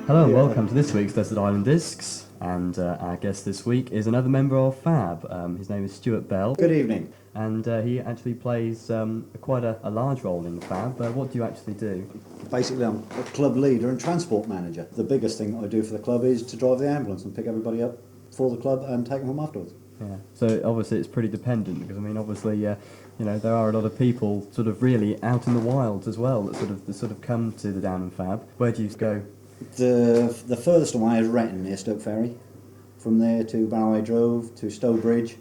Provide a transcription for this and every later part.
Hello and welcome to this week's Desert Island Discs, and our guest this week is another member of Phab. His name is Stuart Bell. Good evening. And he actually plays quite a large role in Phab. What do you actually do? Basically, I'm a club leader and transport manager. The biggest thing that I do for the club is to drive the ambulance and pick everybody up for the club and take them home afterwards. Yeah. So obviously it's pretty dependent because obviously there are a lot of people sort of really out in the wilds as well that sort of come to the Downham Phab. Where do you go? The furthest away is Retton near Stoke Ferry. From there to Barroway Drove to Stowbridge,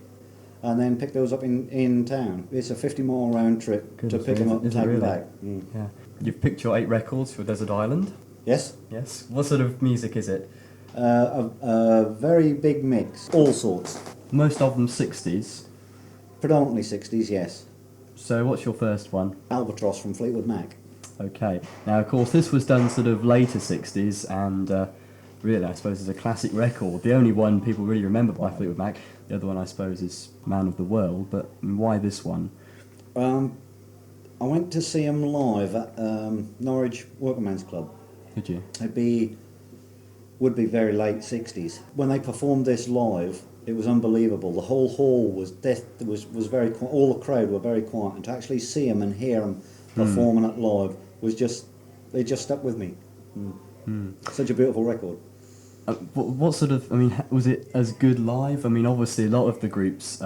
and then pick those up in town. It's a 50-mile round trip to pick them up and take them back. Mm. Yeah. You've picked your 8 records for Desert Island. Yes. Yes. What sort of music is it? A very big mix, all sorts. Most of them 60s. Predominantly 60s, yes. So what's your first one? Albatross from Fleetwood Mac. Okay. Now, of course, this was done sort of later 60s, and really, I suppose, is a classic record. The only one people really remember by Fleetwood Mac. The other one, I suppose, is Man of the World. But why this one? I went to see them live at Norwich Workman's Club. Did you? Would be very late 60s. When they performed this live, it was unbelievable. The whole hall was very quiet. All the crowd were very quiet, and to actually see them and hear them performing it live was just stuck with me. Such a beautiful record. What sort of? Was it as good live? Obviously, a lot of the groups,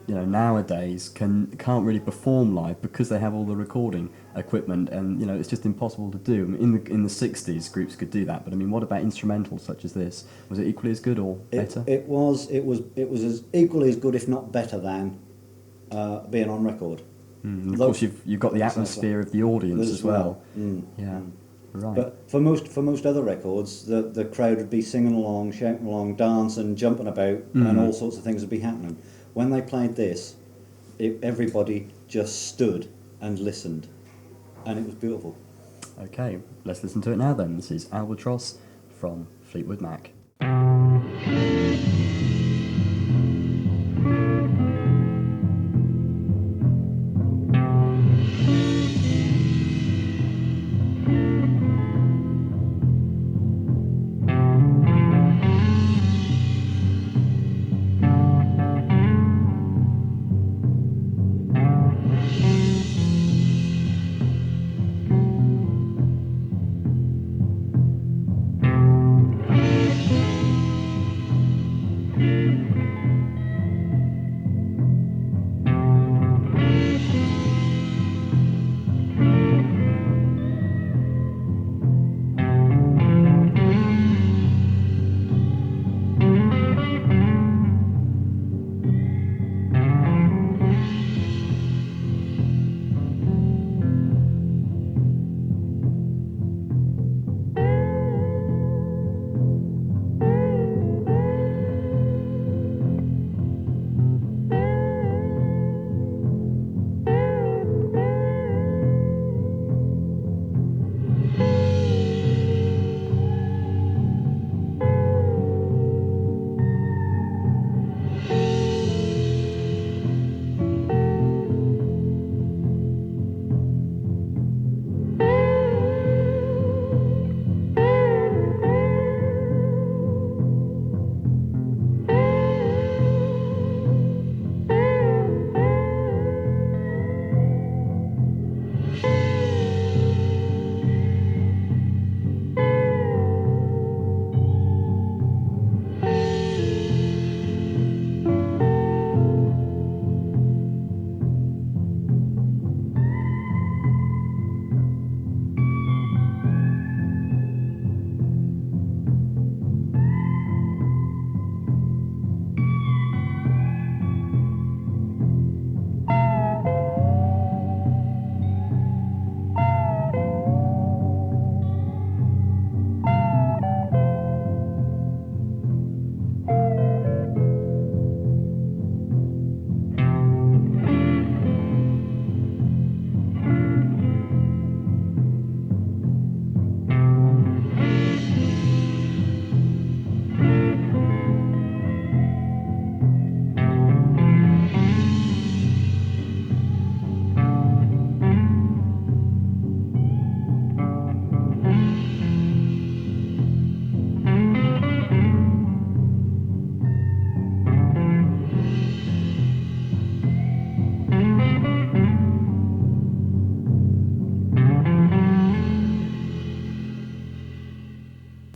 nowadays can't really perform live because they have all the recording equipment, and it's just impossible to do. In the 60s, groups could do that, but what about instrumentals such as this? Was it equally as good or better? It was as equally as good, if not better, than being on record. Of course, you've got the atmosphere of the audience as well. Yeah, right. But for most other records, the crowd would be singing along, shouting along, dancing, jumping about, and all sorts of things would be happening. When they played this, everybody just stood and listened, and it was beautiful. Okay, let's listen to it now then. This is Albatross from Fleetwood Mac.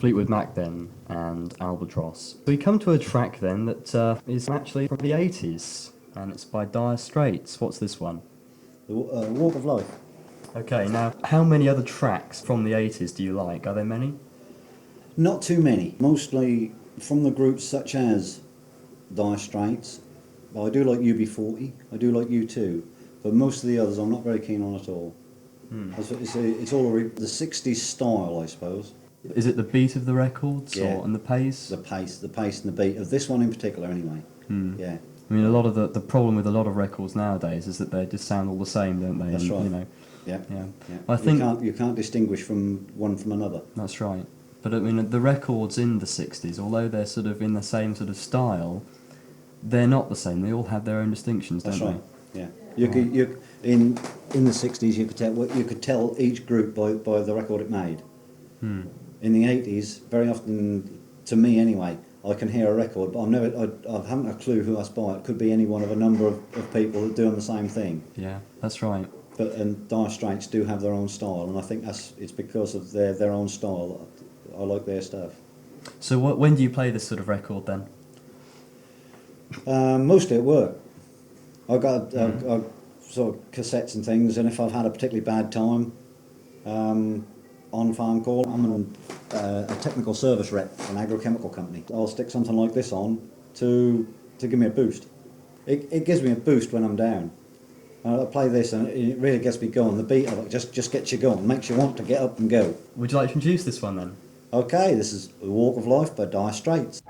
Fleetwood Mac then and Albatross. We come to a track then that is actually from the 80s, and it's by Dire Straits. What's this one? The Walk of Life. Okay, now, how many other tracks from the 80s do you like? Are there many? Not too many. Mostly from the groups such as Dire Straits. Well, I do like UB40. I do like U2. But most of the others I'm not very keen on at all. It's all the 60s style, I suppose. Is it the beat of the records Yeah. and the pace? The pace and the beat of this one in particular, anyway. Yeah. I mean, a lot of the problem with a lot of records nowadays is that they just sound all the same, don't they? That's And, right. You know, Yeah. yeah. Yeah. I think you can't distinguish from one from another. that's right. But I mean, the records in the 60s, although they're sort of in the same sort of style, they're not the same. They all have their own distinctions, don't That's they? right. Yeah. You in the 60s you could tell each group by the record it made. In the 80s, very often, to me anyway, I can hear a record, but I haven't a clue who that's by. It could be any one of a number of people that are doing the same thing. Yeah, that's right. And Dire Straits do have their own style, and I think it's because of their own style that I like their stuff. So when do you play this sort of record then? Mostly at work. I've got sort of cassettes and things, and if I've had a particularly bad time, on farm call, I'm a technical service rep for an agrochemical company. I'll stick something like this on to give me a boost. It gives me a boost when I'm down. I play this and it really gets me going. The beat of it just gets you going, makes you want to get up and go. Would you like to introduce this one then? Okay, this is The Walk of Life by Dire Straits.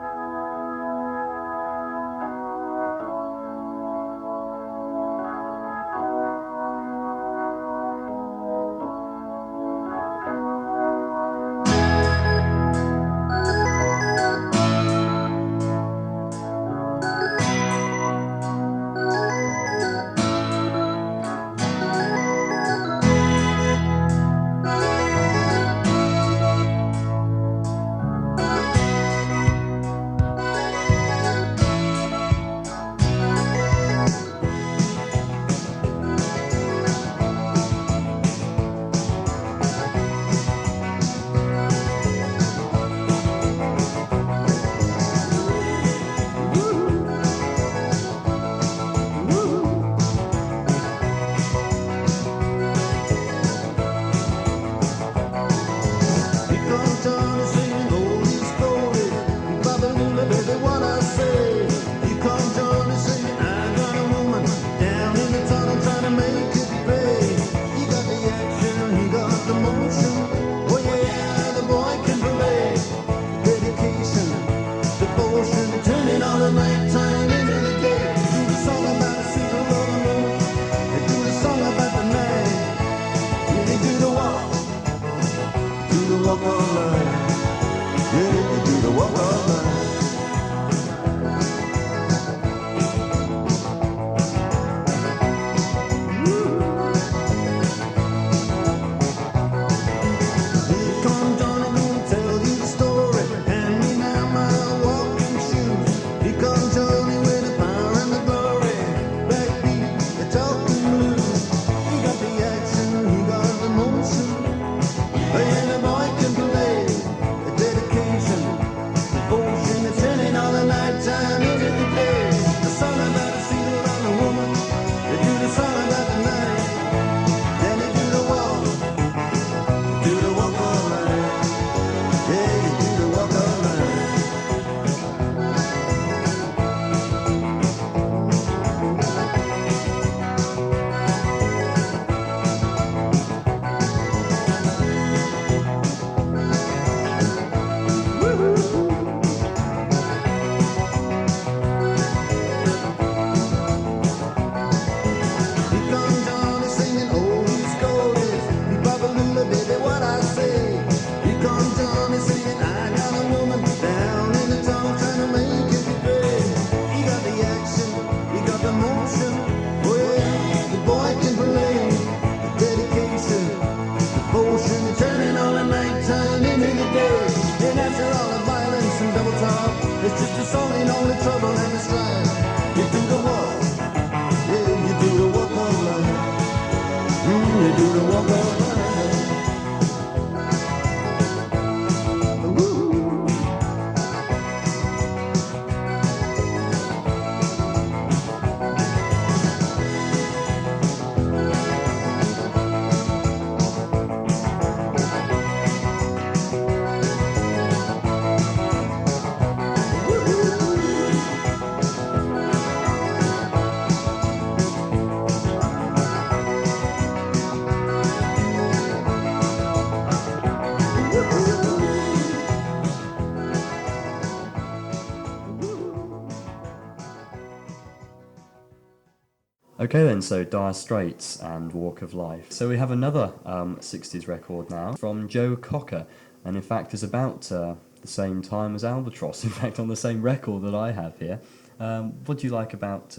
Okay then, so Dire Straits and Walk of Life. So we have another 60s record now from Joe Cocker, and in fact is about the same time as Albatross, in fact on the same record that I have here. What do you like about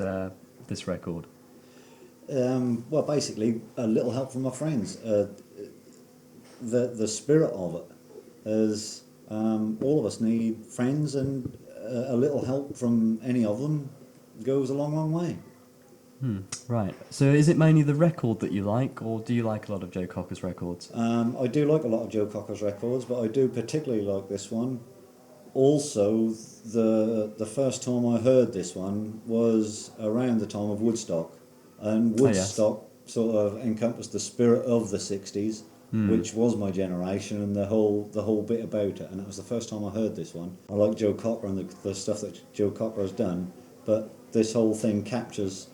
this record? Well, basically, a little help from my friends. The spirit of it is all of us need friends, and a little help from any of them goes a long, long way. Right. So is it mainly the record that you like, or do you like a lot of Joe Cocker's records? I do like a lot of Joe Cocker's records, but I do particularly like this one. Also, the first time I heard this one was around the time of Woodstock, and Woodstock sort of encompassed the spirit of the 60s, which was my generation, and the whole bit about it. And it was the first time I heard this one. I like Joe Cocker and the stuff that Joe Cocker has done, but this whole thing captures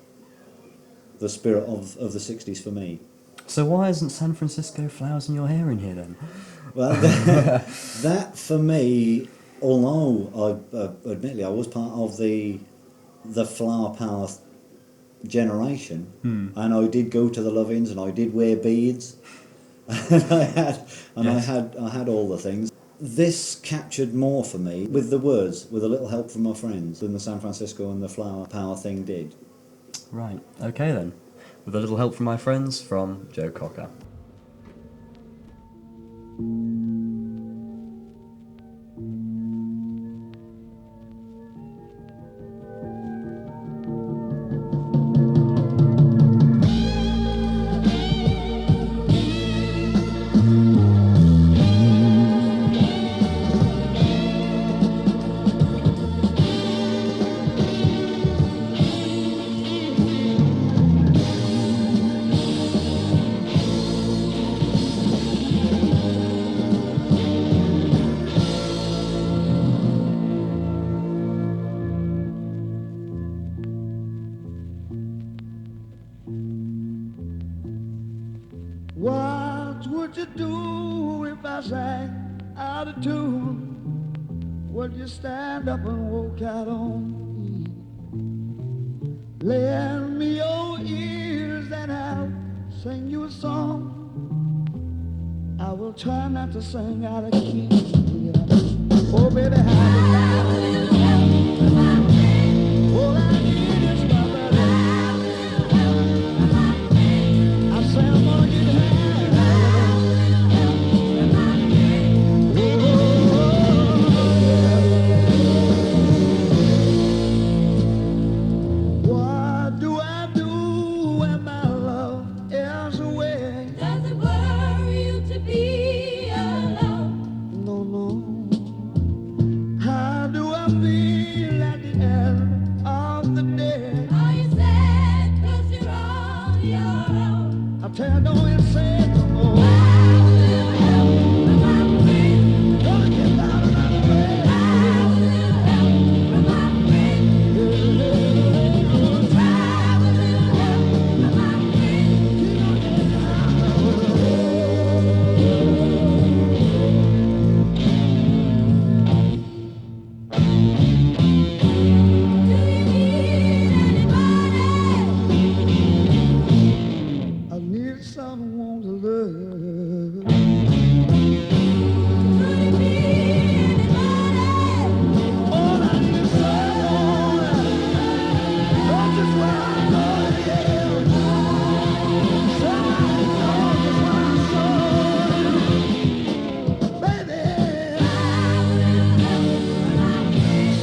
the spirit of the 60s for me. So why isn't San Francisco Flowers in Your Hair in here then? Well, that for me, although admittedly I was part of the flower power generation, and I did go to the Love-Ins and I did wear beads, and I had all the things. This captured more for me with the words, with a little help from my friends, than the San Francisco and the flower power thing did. Right, okay then. With a little help from my friends, from Joe Cocker. What would you do if I sang out of tune? Would you stand up and walk out on me? Lend me your ears and I'll sing you a song. I will try not to sing out of key. Oh, baby, how all I need is my buddy. I say I'm gonna get high. What do I do when my love is away? Does it worry you to be alone? No, no. How do I feel at the end of the day? Are you sad 'cause you're on your own? I tell you, don't you say no more. I will help from my friends. Gonna get out of my way. I will help from my friends. Try a little help from my friends. Do you need anybody? I need someone to love. Do you need anybody? All I need is someone. That's just where I'm going, yeah. Somebody knows just where I'm going. Baby,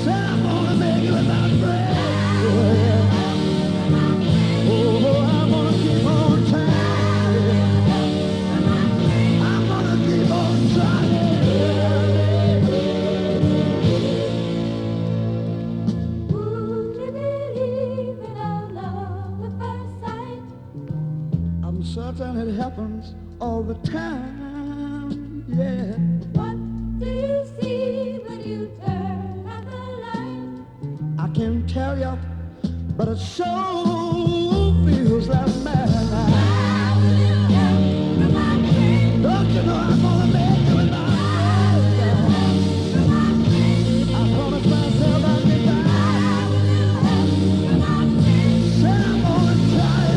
say I'm gonna make it without breath. Oh, I'm gonna keep on trying. I'm gonna keep on trying. Would you believe in our love at first sight? I'm certain it happens all the time, yeah. What do you see when you turn out the light? I can't tell you, but it sure feels like madness. I will help from my friends. Don't you know I'm gonna make it with my friends? From my friends. I promise myself I'll be I back. will help from my friends. Say I'm gonna try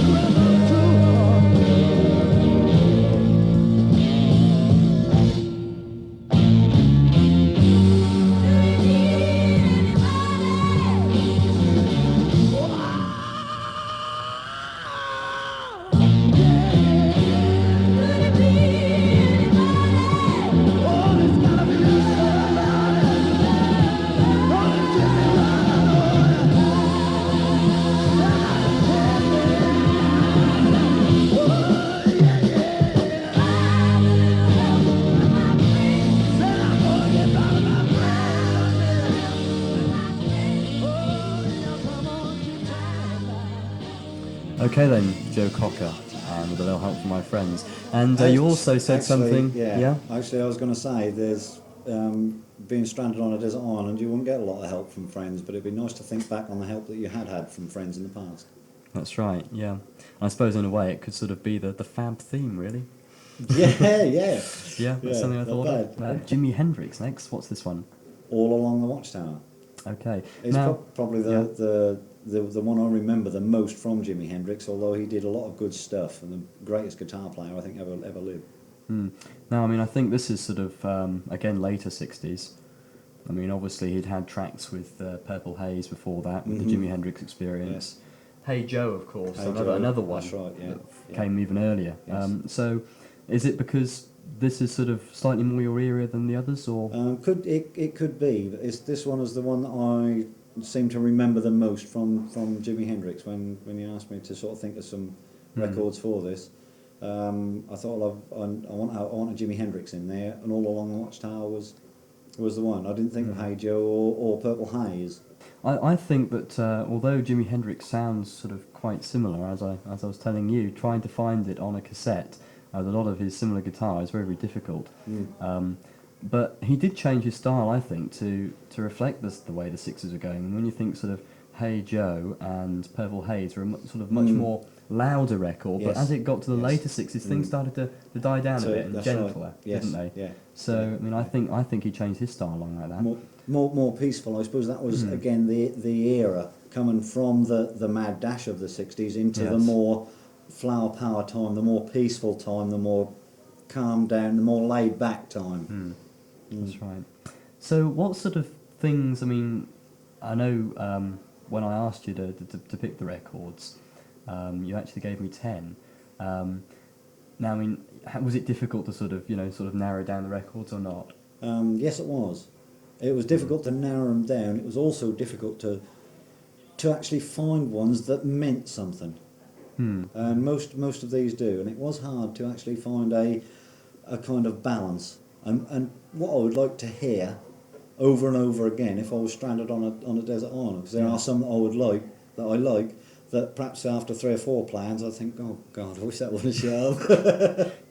Okay then, Joe Cocker, with a little help from my friends. And Act- you also said actually, something. Yeah. Actually, I was going to say there's being stranded on a desert island. You wouldn't get a lot of help from friends, but it'd be nice to think back on the help that you had from friends in the past. That's right. Yeah. I suppose in a way it could sort of be the Phab theme, really. Yeah, Yeah, that's something I not thought of. bad. Jimi Hendrix next. What's this one? All Along the Watchtower. Okay. It's now, probably the one I remember the most from Jimi Hendrix, although he did a lot of good stuff and the greatest guitar player I think ever lived. Now, I mean, I think this is sort of again later '60s. I mean, obviously he'd had tracks with Purple Haze before that, with the Jimi Hendrix Experience. Hey Joe, of course, Hey Joe, another one that's right, yeah. that came even earlier. Yes. So, is it because this is sort of slightly more your era than the others, or? It could be. But this one is the one that I seem to remember the most from Jimi Hendrix. When you asked me to sort of think of some records for this, I thought I want a Jimi Hendrix in there, and All Along the Watchtower was the one. I didn't think of Hey Joe or Purple Haze. I think that although Jimi Hendrix sounds sort of quite similar, as I was telling you, trying to find it on a cassette, a lot of his similar guitar is very, very difficult. But he did change his style, I think, to reflect the way the Sixers were going. And when you think sort of Hey Joe and Purple Haze were sort of much more louder record, but Yes. as it got to the later 60s, things started to die down So a bit and that's gentler, right. Yes. didn't they? Yeah. So I mean, I think he changed his style along like that. More peaceful, I suppose. That was again the era coming from the mad dash of the 60s into the Yes. more flower power time, the more peaceful time, the more calm down, the more laid back time. That's right. So what sort of things, I mean, I know when I asked you to pick the records, you actually gave me 10. Now, I mean, was it difficult to sort of narrow down the records or not? Yes, it was. It was difficult to narrow them down. It was also difficult to actually find ones that meant something. And most of these do. And it was hard to actually find a kind of balance. And what I would like to hear over and over again if I was stranded on a desert island, because there are some that I like that perhaps after 3 or 4 plans I think, oh God, I wish that wasn't sharp.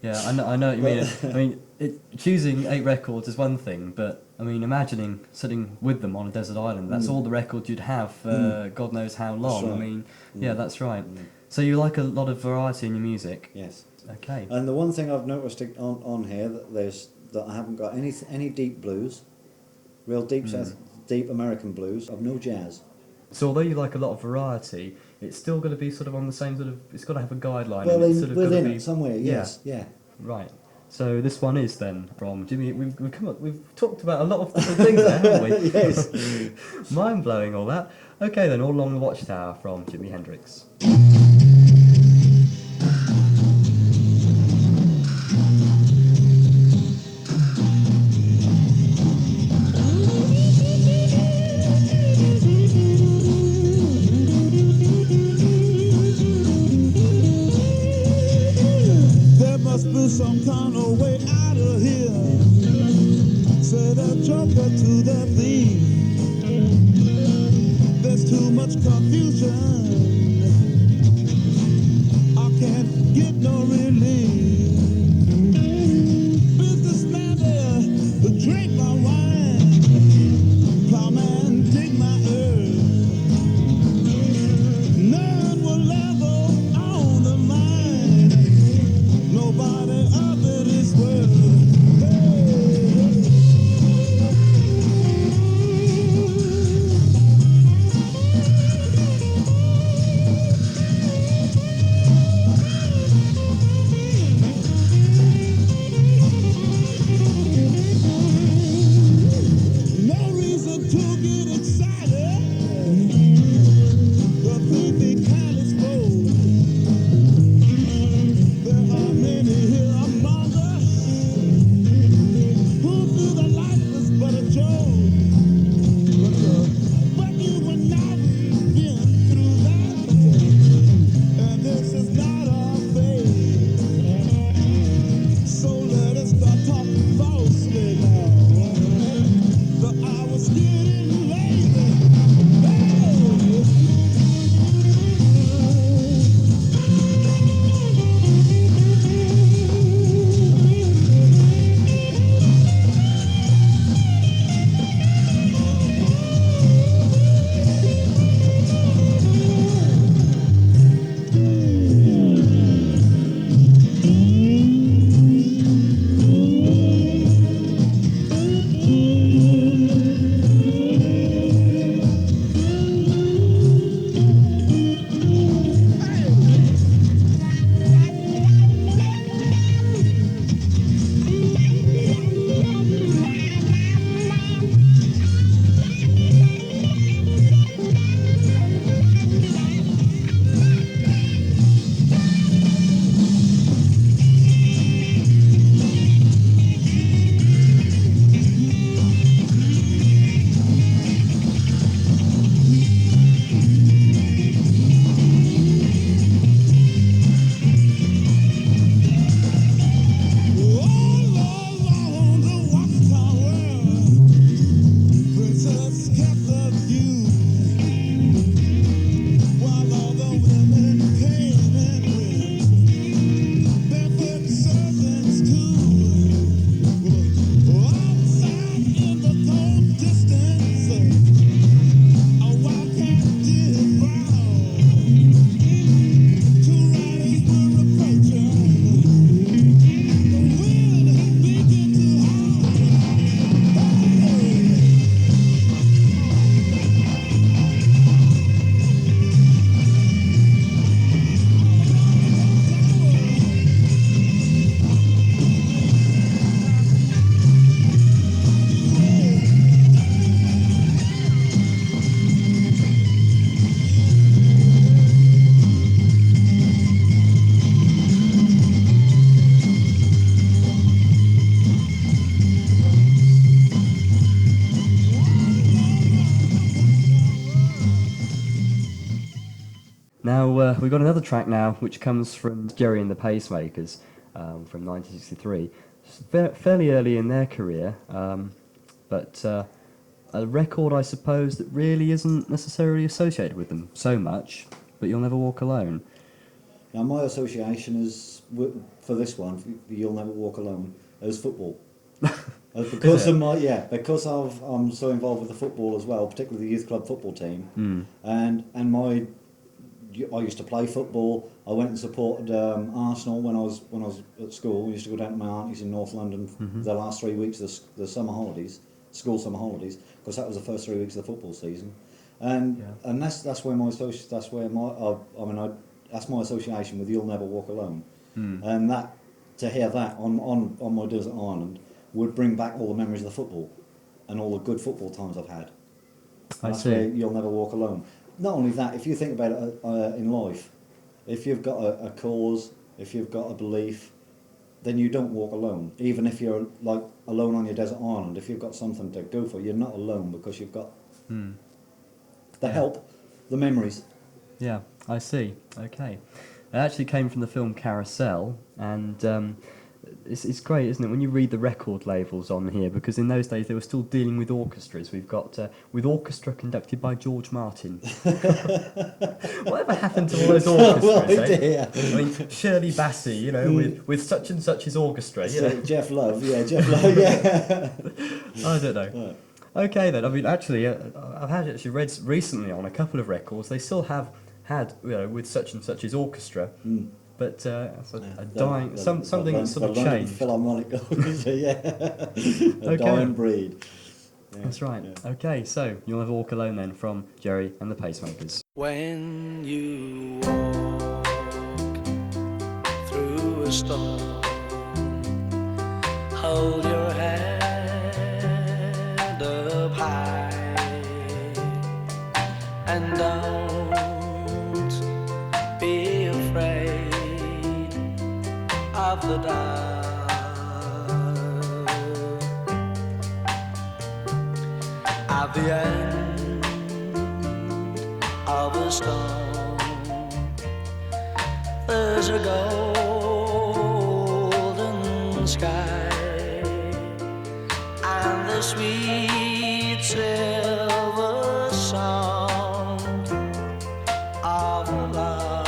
Yeah, I know what you mean. I mean, choosing 8 records is one thing, but I mean, imagining sitting with them on a desert island, that's all the records you'd have for God knows how long. right. I mean, yeah, that's right. So you like a lot of variety in your music? Yes. Okay. And the one thing I've noticed on here that I haven't got any deep blues, real deep American blues. I've no jazz. So although you like a lot of variety, it's still got to be sort of on the same sort of. It's got to have a guideline. Well, and it's sort of within gotta be, it somewhere. Yes. Yeah. Right. So this one is then from Jimmy. We've talked about a lot of different things there, haven't we? Yes. Mind blowing all that. Okay then, All Along the Watchtower from Jimi Hendrix. There must be some kind of way out of here. Said a joker to the thief. There's too much confusion. I can't get no relief. Businessman there, drink my wine. Plowman, dig my earth. None will ever own the mine. Nobody of it is worth. we've got another track now, which comes from Jerry and the Pacemakers from 1963. It's fairly early in their career, but a record, I suppose, that really isn't necessarily associated with them so much. But You'll Never Walk Alone. Now, my association is for this one, for You'll Never Walk Alone, is football. Because I'm so involved with the football as well, particularly the youth club football team, and I used to play football. I went and supported Arsenal when I was at school. We used to go down to my auntie's in North London the last 3 weeks of the summer holidays, school summer holidays, because that was the first 3 weeks of the football season, and that's where that's my association with You'll Never Walk Alone, and that to hear that on my desert island would bring back all the memories of the football and all the good football times I've had. That's where You'll Never Walk Alone. Not only that, if you think about it in life, if you've got a cause, if you've got a belief, then you don't walk alone. Even if you're like alone on your desert island, if you've got something to go for, you're not alone because you've got the help, the memories. Yeah, I see. Okay. It actually came from the film Carousel, and it's great, isn't it, when you read the record labels on here, because in those days they were still dealing with orchestras. We've got with orchestra conducted by George Martin. Whatever happened to all those orchestras? Dear. I mean, Shirley Bassey, with such and such his orchestra. Jeff Love, yeah. I don't know. Right. Okay then. I mean, actually, I've actually read recently on a couple of records they still have had with such and such his orchestra. But something that's sort of changed. Philharmonic orchestra, a dying breed. Yeah, that's right. Yeah. Okay, so You'll Never Walk Alone then from Jerry and the Pacemakers. When you walk through a storm, hold your head up high and don't be afraid of the dark. At the end of a storm, there's a golden sky and the sweet silver sound of love.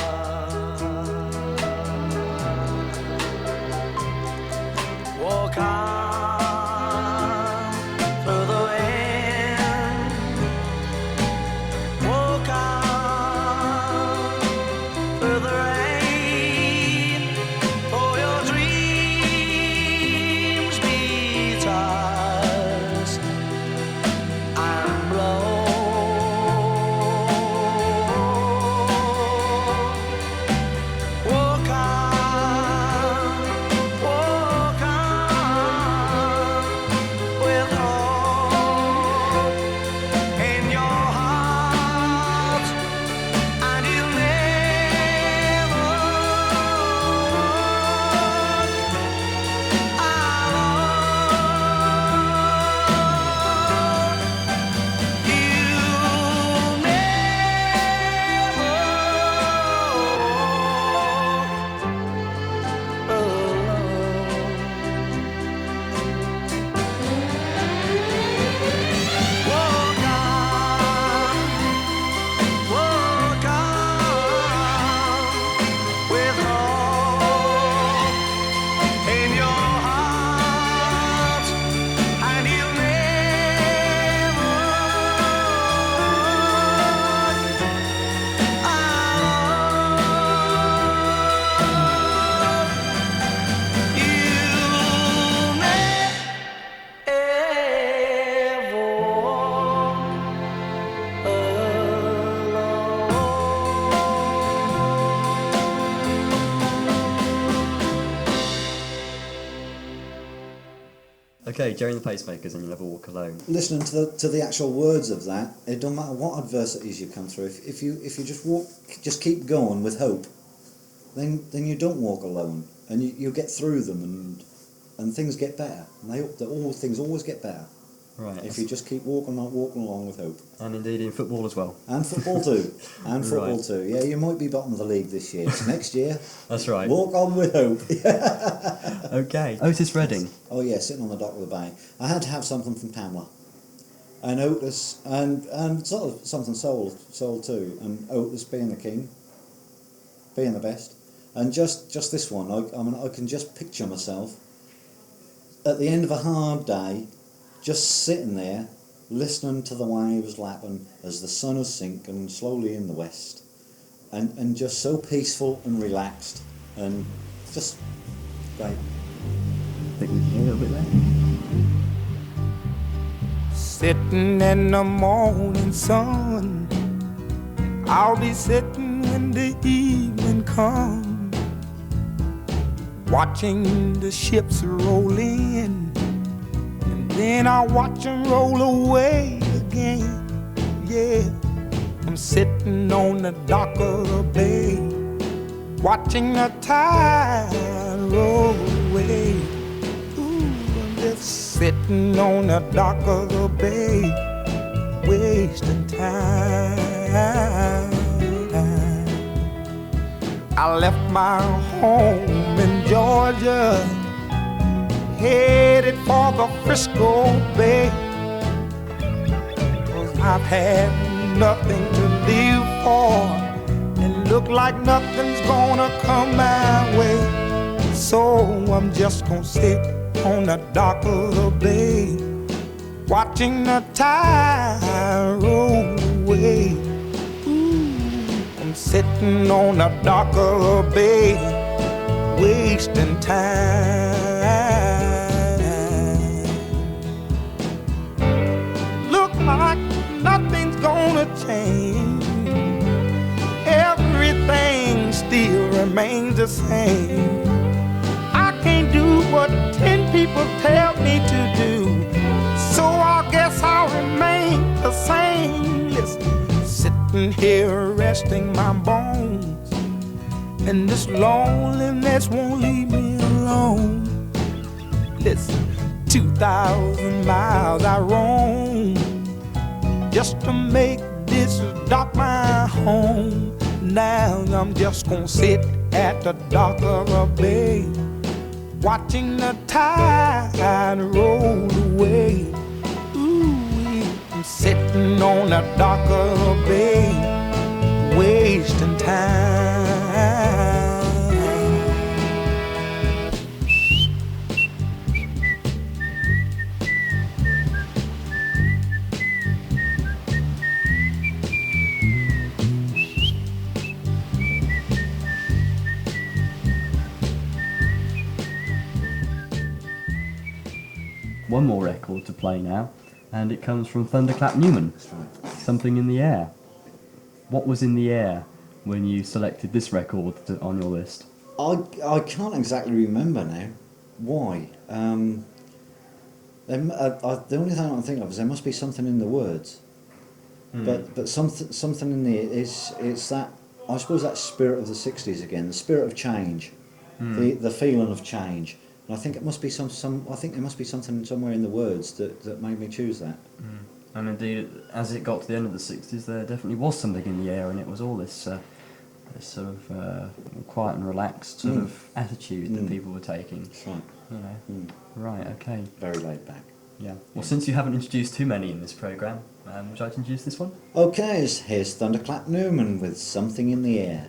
Walk on through the wind, walk on through the rain, for your dreams be tossed and blown. Walk on with hope in your heart, and you'll never walk on with hope in your heart, and you'll never Okay, Jerry and the Pacemakers and You'll Never Walk Alone. Listening to the actual words of that, it don't matter what adversities you come through. If you just keep going with hope, then you don't walk alone, and you get through them, and things get better. And they hope that all things always get better. Right. If you just keep walking along with hope. And indeed in football as well. And football too. And football Right. too. Yeah, you might be bottom of the league this year. Next year, That's right. walk on with hope. Okay. Otis Redding. Oh yeah, sitting on the dock of the bay. I had to have something from Pamela. And Otis, and sort of something soul too. And Otis being the king, being the best. And just this one, I mean, I can just picture myself at the end of a hard day, just sitting there, listening to the waves lapping as the sun is sinking slowly in the west, and just so peaceful and relaxed, and just great. I think we can hear a little bit there. Sitting in the morning sun, I'll be sitting when the evening comes, watching the ships roll in, and then I'll watch them roll away again. Yeah, I'm sitting on the dock of the bay, watching the tide roll away. Ooh, I'm just sitting on the dock of the bay, wasting time. I left my home in Georgia, headed for the Frisco Bay, 'cause I've had nothing to live for, and look like nothing's gonna come my way. So I'm just gonna sit on the dock of the bay, watching the tide roll away. I'm sitting on the dock of the bay, wasting time. Look like nothing's gonna change, everything still remains the same. I can't do what 10 people tell me to do, so I guess I'll remain the same. Listen, sitting here resting my bones, and this loneliness won't leave me alone. Listen, 2,000 miles I roam just to make this dock my home. Now I'm just gonna sit at the dock of a bay, watching the tide roll away. Ooh, I'm sitting on the dock of a bay, wasting time. One more record to play now, and it comes from Thunderclap Newman. Something in the Air. What was in the air when you selected this record on your list? I can't exactly remember now. Why? The only thing I can think of is there must be something in the words. But something in the it's that, I suppose, that spirit of the 60s again, the spirit of change, the feeling of change. And I think it must be I think there must be something somewhere in the words that made me choose that. And indeed, as it got to the end of the 60s, there definitely was something in the air, and it was all this sort of quiet and relaxed sort of attitude that people were taking. That's right. You know. Right, okay. Very laid back. Yeah. Well, since you haven't introduced too many in this programme, would you like to introduce this one? Okay, here's Thunderclap Newman with Something in the Air.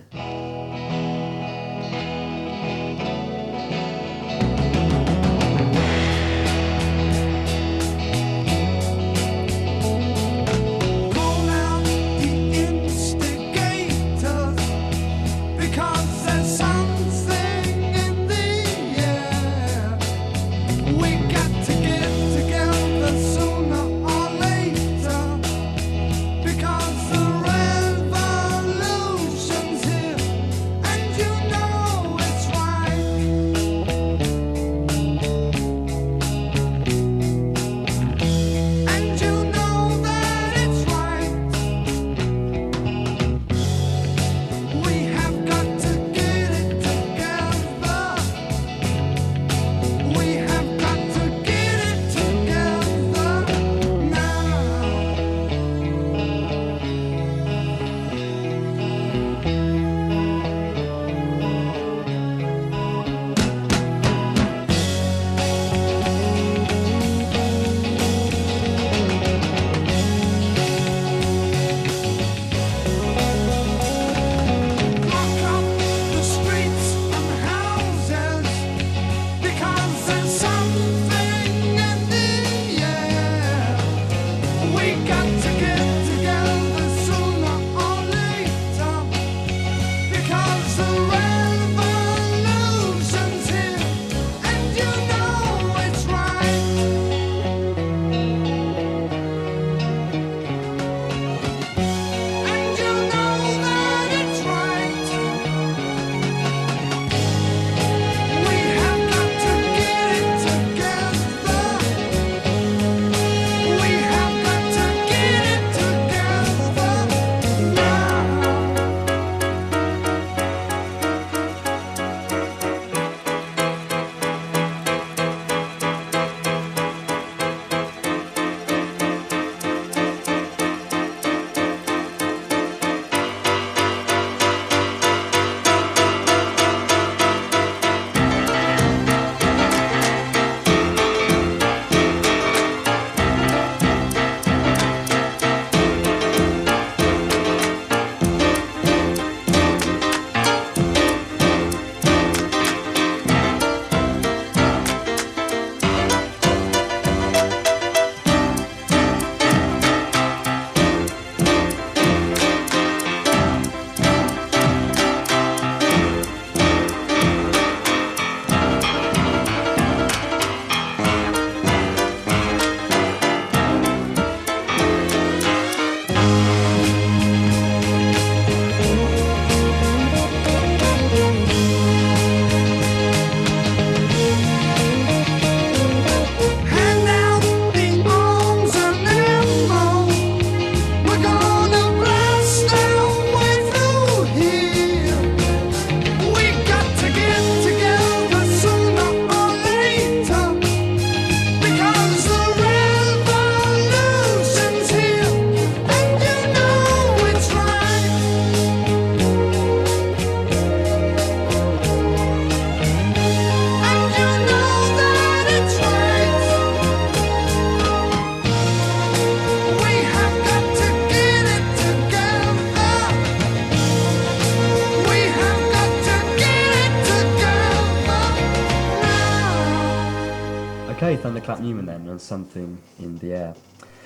Thunderclap Newman then, and Something in the Air.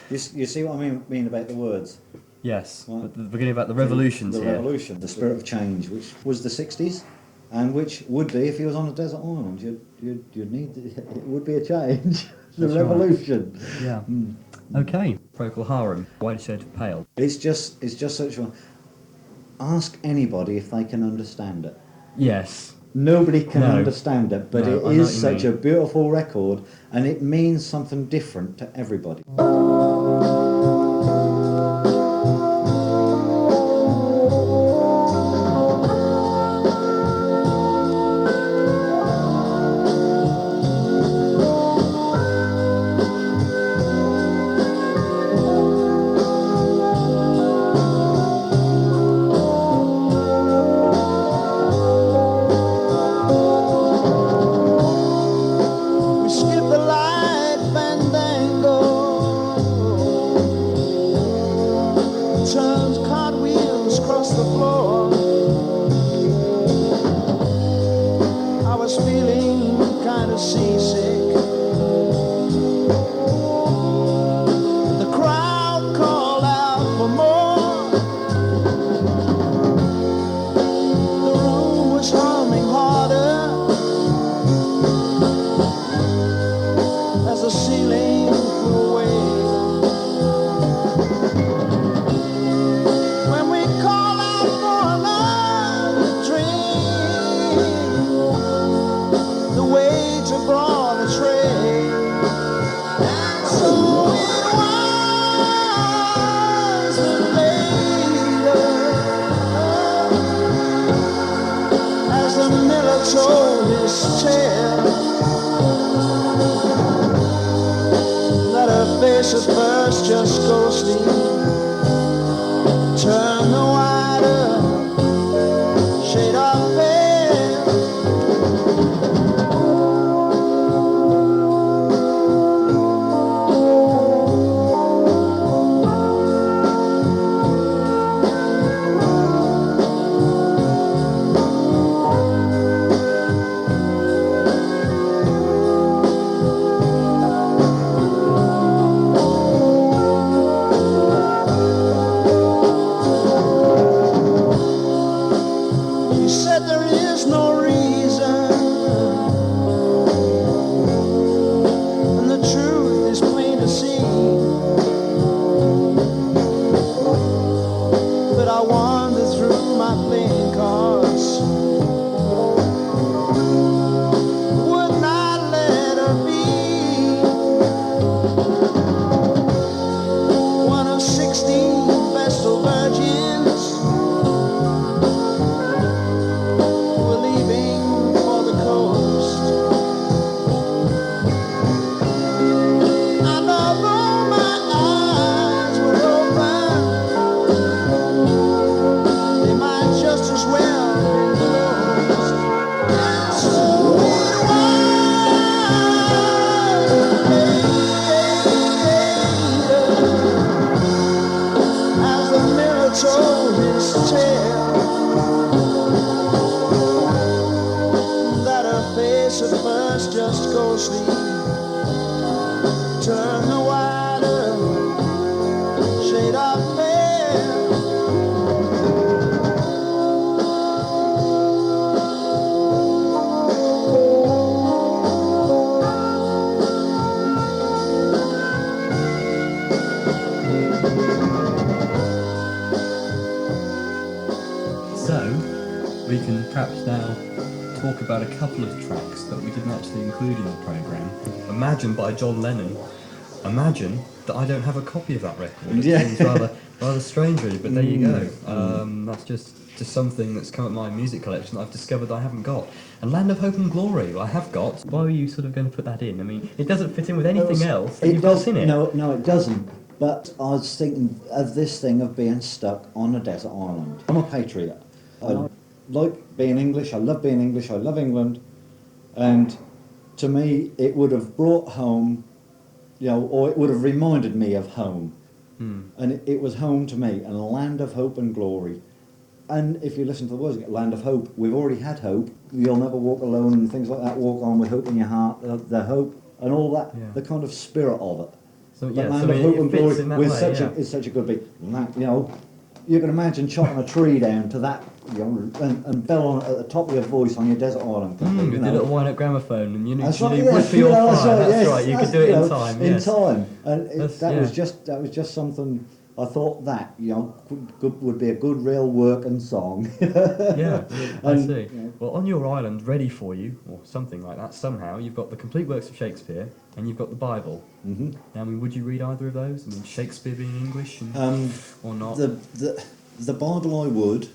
You see what I mean about the words? Yes, What? at the beginning about the revolutions The here. revolution, the spirit of change, which was the 60s, and which would be if you was on a desert island. You'd need it would be a change. The That's right. revolution. Yeah. Okay. Procol Harum, White Shade of Pale. It's just such a. Ask anybody if they can understand it. Yes. Nobody can No. understand it, but No, it I know is what you such mean. a beautiful record, and it means something different to everybody. We skip the light fandango, turns cartwheels across the floor. I was feeling kind of seasick. The crowd called out for more. The room was humming harder as the ceiling flew away. When we call out for another drink, the waiter brought a tray. And so it was that later, as the miller told his tale, that her face at first just ghostly turned the wider shade of pale. He said there is no reason, and the truth is plain to see. But I wandered through my playing cards, would not let her be one of 16 Vestal virgins were leaving for the coast. And although my eyes were open, they might just as well be closed. And so it was as the mirror told his tale, that her face at first just ghostly turned the wider shade of pale. So, we can perhaps now talk about a couple of tracks that we didn't actually include in the programme. Imagine by John Lennon. Imagine that I don't have a copy of that record. It Yeah. seems rather strange really, but there you go. That's just something that's come at my music collection that I've discovered that I haven't got. And Land of Hope and Glory, I have got. Why were you sort of going to put that in? I mean, it doesn't fit in with anything else that It you've does. got in it. No, it doesn't. But I was thinking of this thing of being stuck on a desert island. I'm a patriot. I like being English. I love being English. I love England. And to me, it would have brought home, or it would have reminded me of home. And it was home to me, and a land of hope and glory. And if you listen to the words, land of hope, we've already had hope. You'll never walk alone and things like that. Walk on with hope in your heart. The hope and all that, Yeah. the kind of spirit of it. So The yeah, land so I of mean, hope it and fits glory in that with way, such yeah. it's such a good beat. And that, you know, you can imagine chopping a tree down to that, you know, and bell on it at the top of your voice on your desert island. With you the know. little wind-up grammophohone, and you need, That's you right, need yeah, wood for your you know, fire. That's yes, right. You could that's, do it you in know, time. In Yes. time, and That's- that yeah. was just something. I thought that, you know, would be a good real working song. Yeah, I And, see. you know, Well, on your island, ready for you, or something like that, somehow, you've got the complete works of Shakespeare, and you've got the Bible. mhm. Now, I mean, would you read either of those? I mean, Shakespeare being English, or not? The Bible I would,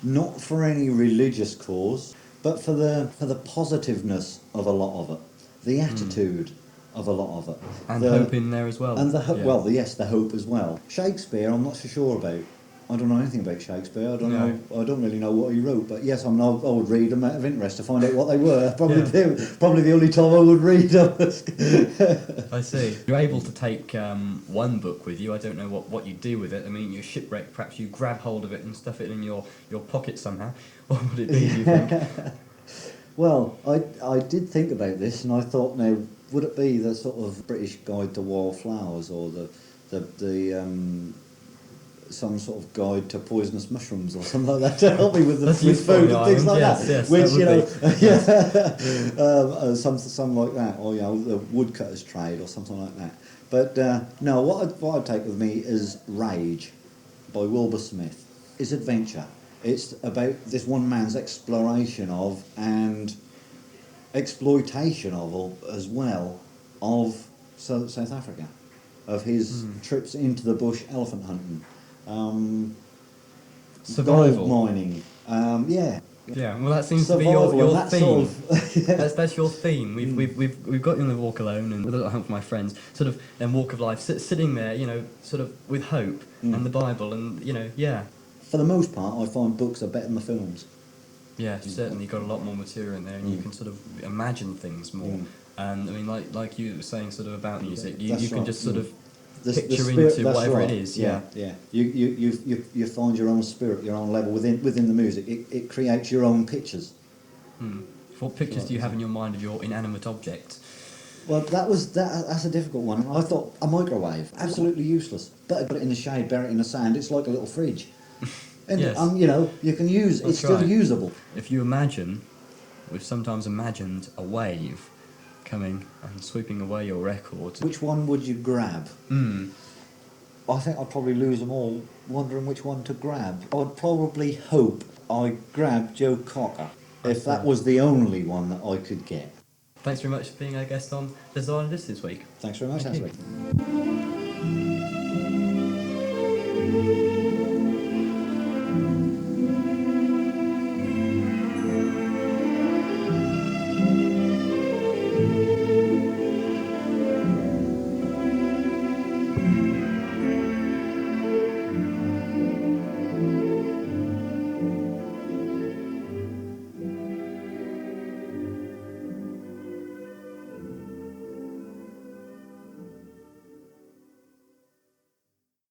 not for any religious cause, but for the positiveness of a lot of it, the attitude of a lot of it, And the, hope in there as well. and Yeah. well, yes, the hope as well. Shakespeare, I'm not so sure about. I don't know anything about Shakespeare. I don't No. know. I don't really know what he wrote. But yes, I would read them out of interest to find out what they were. Probably, Yeah. probably the only time I would read them. I see. You're able to take one book with you. I don't know what you do with it. I mean, you're shipwrecked. Perhaps you grab hold of it and stuff it in your pocket somehow. What would it be, do you think? Well, I did think about this, and I thought, now, would it be the sort of British Guide to Wildflowers, or the some sort of guide to poisonous mushrooms, or something like that, to help me with That's with useful food on and the things like island, that? yes, Which, that you would know, some like that, or you know, the woodcutter's trade, or something like that. But no, what I'd take with me is Rage by Wilbur Smith. It's adventure. It's about this one man's exploration of and exploitation of as well of South Africa, of his trips into the bush elephant hunting, Survival. gold mining, yeah. Yeah, well, that seems Survival, to be your and that theme. sort of, yeah. That's your theme. We've got you on the walk alone, and with a little help from my friends, sort of, and walk of life, sitting there, you know, sort of with hope and the Bible, and you know, yeah, For the most part, I find books are better than the films. yeah, certainly got a lot more material in there, and you can sort of imagine things more. And I mean, like you were saying, sort of about music, you That's can right, just sort of The picture spirit, into that's whatever right. it is. Yeah. Yeah. You find your own spirit, your own level within the music. It creates your own pictures. What pictures do you have in your mind of your inanimate object? Well, that's a difficult one. I thought a microwave, absolutely useless. Better put it in the shade, bury it in the sand. It's like a little fridge. And Yes. you know, you can use. That's It's still right. usable. If you imagine, we've sometimes imagined a wave coming and sweeping away your record. Which one would you grab? Hmm. I think I'd probably lose them all, wondering which one to grab. I'd probably hope I grabbed Joe Cocker, if that was the only one that I could get. Thanks very much for being our guest on Design This week. Thanks very much, Thank you. Ashley.